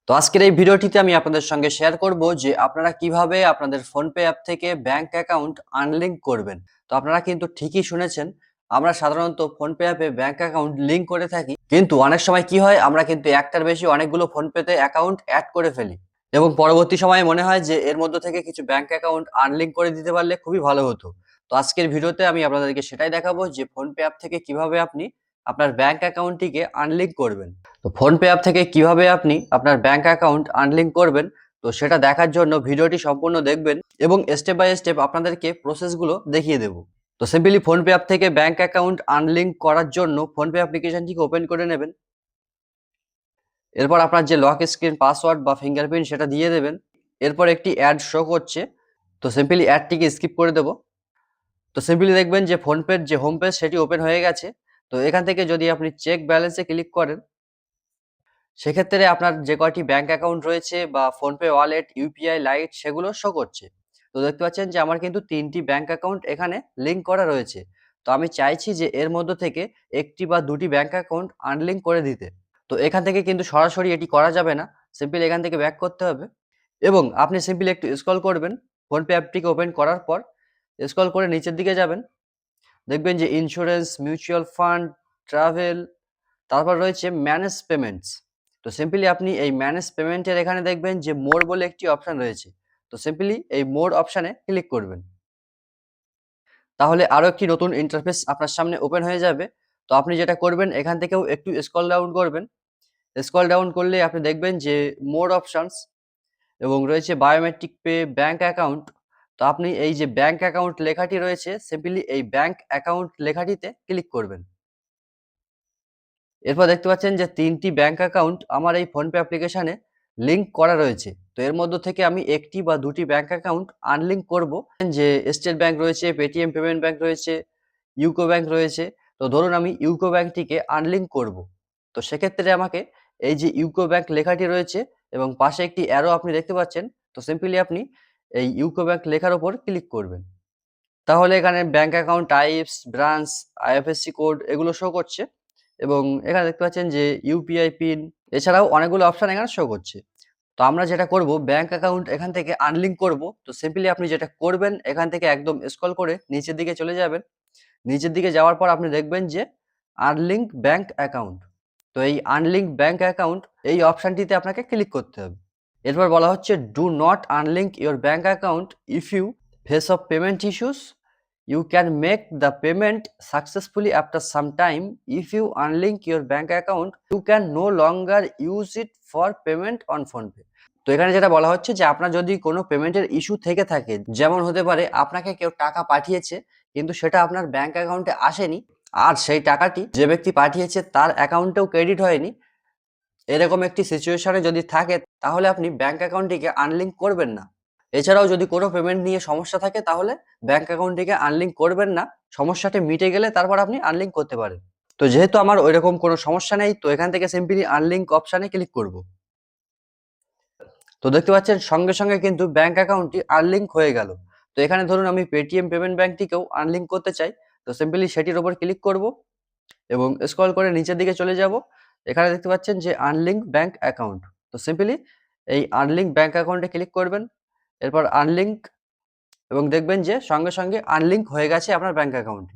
তো আজকের এই ভিডিওটিতে আমি আপনাদের সঙ্গে শেয়ার করব যে আপনারা কিভাবে আপনাদের ফোনপে অ্যাপ থেকে ব্যাংক অ্যাকাউন্ট আনলিংক করবেন। তো আপনারা কিন্তু ঠিকই শুনেছেন, আমরা সাধারণত ফোনপে অ্যাপে ব্যাংক অ্যাকাউন্ট লিংক করে থাকি, কিন্তু অনেক সময় কি হয়, আমরা কিন্তু একটার বেশি অনেকগুলো ফোনপেতে অ্যাকাউন্ট অ্যাড করে ফেলি এবং পরবর্তী সময়ে মনে হয় যে এর মধ্যে থেকে কিছু ব্যাংক অ্যাকাউন্ট আনলিংক করে দিতে পারলে খুবই ভালো হতো। তো আজকের ভিডিওতে আমি আপনাদেরকে সেটাই দেখাবো যে ফোনপে অ্যাপ থেকে কিভাবে আপনি আপনার ব্যাংক অ্যাকাউন্টটিকে আনলিংক করবেন। তো ফোনপে অ্যাপ থেকে কিভাবে আপনি আপনার ব্যাংক অ্যাকাউন্ট আনলিংক করবেন, তো সেটা দেখার জন্য ভিডিওটি সম্পূর্ণ দেখবেন এবং স্টেপ বাই স্টেপ আপনাদেরকে প্রসেসগুলো দেখিয়ে দেব। তো সিম্পলি ফোনপে অ্যাপ থেকে ব্যাংক অ্যাকাউন্ট আনলিংক করার জন্য ফোনপে অ্যাপ্লিকেশনটিকে ওপেন করে নেবেন। এরপর আপনার যে লক স্ক্রিন পাসওয়ার্ড বা ফিঙ্গারপ্রিন্ট সেটা দিয়ে দেবেন। এরপর একটি অ্যাড শো করছে, তো সিম্পলি অ্যাডটিকে স্কিপ করে দেব। তো সিম্পলি দেখবেন যে ফোনপের যে হোম পেজ সেটি ওপেন হয়ে গেছে। তো এখান থেকে যদি আপনি চেক ব্যালেন্সে ক্লিক করেন, সেক্ষেত্রে আপনার যে কয়টি ব্যাংক অ্যাকাউন্ট রয়েছে বা ফোনপে ওয়ালেট, ইউপিআই লাইট সেগুলো শো করছে। তো দেখতে পাচ্ছেন যে আমার কিন্তু ৩টি ব্যাংক অ্যাকাউন্ট এখানে লিংক করা রয়েছে। তো আমি চাইছি যে এর মধ্য থেকে ১টি বা ২টি ব্যাংক অ্যাকাউন্ট আনলিংক করে দিতে। তো এখান থেকে কিন্তু সরাসরি এটি করা যাবে না। সিম্পলি এখান থেকে ব্যাক করতে হবে এবং আপনি সিম্পলি একটু স্ক্রল করবেন। ফোনপে অ্যাপটিকে ওপেন করার পর স্ক্রল করে নিচের দিকে যাবেন। দেখবেন যে ইন্স্যুরেন্স, মিউচুয়াল ফান্ড, ট্রাভেল, তারপর রয়েছে ম্যানেজ পেমেন্টস। তো সিম্পলি আপনি এই ম্যানেজ পেমেন্টের এখানে দেখবেন যে মোর বলে একটি অপশন রয়েছে। তো সিম্পলি এই মোর অপশানে ক্লিক করবেন। তাহলে আরো একটি নতুন ইন্টারফেস আপনার সামনে ওপেন হয়ে যাবে। তো আপনি যেটা করবেন, এখান থেকেও একটু স্ক্রল ডাউন করবেন। স্ক্রল ডাউন করলে আপনি দেখবেন যে মোর অপশনস এবং রয়েছে বায়োমেট্রিক পে, ব্যাংক অ্যাকাউন্ট। তো আপনি এই যে ব্যাংক অ্যাকাউন্ট লেখাটি রয়েছে, সিম্পলি এই ব্যাংক অ্যাকাউন্ট লেখাটিতে ক্লিক করবেন। এরপর দেখতে পাচ্ছেন যে ৩টি ব্যাংক অ্যাকাউন্ট আমার এই ফোনপে অ্যাপ্লিকেশনে লিংক করা রয়েছে। তো এর মধ্য থেকে আমি ১টি বা ২টি ব্যাংক অ্যাকাউন্ট আনলিংক করব। যে স্টেট ব্যাংক রয়েছে, পেটিএম পেমেন্ট ব্যাংক রয়েছে, ইউকো ব্যাংক রয়েছে। তো ধরুন আমি ইউকো ব্যাংকটিকে আনলিংক করব। তো সেক্ষেত্রে আমাকে এই যে ইউকো ব্যাংক লেখাটি রয়েছে এবং পাশে একটি অ্যারো আপনি দেখতে পাচ্ছেন। তো সিম্পলি আপনি এই ইউকো ব্যাংক লেখার উপর ক্লিক করবেন। তাহলে এখানে bank account types, branch, IFSC code এগুলো শো করছে এবং এখানে দেখতে পাচ্ছেন যে ইউপিআই পিন, এছাড়াও অনেকগুলো অপশন এখানে শো করছে। তো আমরা যেটা করব, ব্যাংক অ্যাকাউন্ট এখান থেকে আনলিংক করব। তো সিম্পলি আপনি যেটা করবেন, এখান থেকে একদম স্ক্রল করে নিচের দিকে চলে যাবেন। নিচের দিকে যাওয়ার পর আপনি দেখবেন যে আনলিংক ব্যাংক অ্যাকাউন্ট। তো এই আনলিংক ব্যাংক অ্যাকাউন্ট এই অপশনটিতে আপনাকে ক্লিক করতে হবে। এরপর বলা হচ্ছে do not unlink your bank account if you face of payment issues. You can make the payment successfully after some time. If you unlink your bank account, you can no longer use it for payment on PhonePe. তো এখানে যেটা বলা হচ্ছে যে আপনার যদি কোনো পেমেন্টের ইস্যু থেকে থাকে, যেমন হতে পারে আপনাকে কেউ টাকা পাঠিয়েছে কিন্তু সেটা আপনার ব্যাংক অ্যাকাউন্টে আসেনি, আর সেই টাকাটি যে ব্যক্তি পাঠিয়েছে তার অ্যাকাউন্টেও ক্রেডিট হয়নি, এরকম একটি সিচুয়েশনে যদি থাকে, তাহলে আপনি ব্যাংক অ্যাকাউন্টটিকে আনলিংক করবেন না। এছাড়াও যদি কোনো পেমেন্ট নিয়ে সমস্যা থাকে, তাহলে ব্যাংক অ্যাকাউন্টটিকে আনলিংক করবেন না। সমস্যাটি মিটে গেলে তারপর আপনি আনলিংক করতে পারেন। তো যেহেতু আমার ওইরকম কোনো সমস্যা নেই, তো এখান থেকে সিম্পলি আনলিংক অপশানে ক্লিক করব। তো দেখতে পাচ্ছেন সঙ্গে সঙ্গে কিন্তু ব্যাংক অ্যাকাউন্টটি আনলিংক হয়ে গেল। তো এখানে ধরুন আমি পেটিএম পেমেন্ট ব্যাংকটিকেও আনলিংক করতে চাই। তো সিম্পলি সেটির উপর ক্লিক করব এবং স্ক্রল করে নিচের দিকে চলে যাব। এখানে দেখতে পাচ্ছেন যে আনলিংক ব্যাংক অ্যাকাউন্ট। তো সিম্পলি এই আনলিংক ব্যাংক অ্যাকাউন্টে ক্লিক করবেন। এরপর আনলিংক এবং দেখবেন যে সঙ্গে সঙ্গে আনলিংক হয়ে গেছে আপনার ব্যাংক অ্যাকাউন্টটি।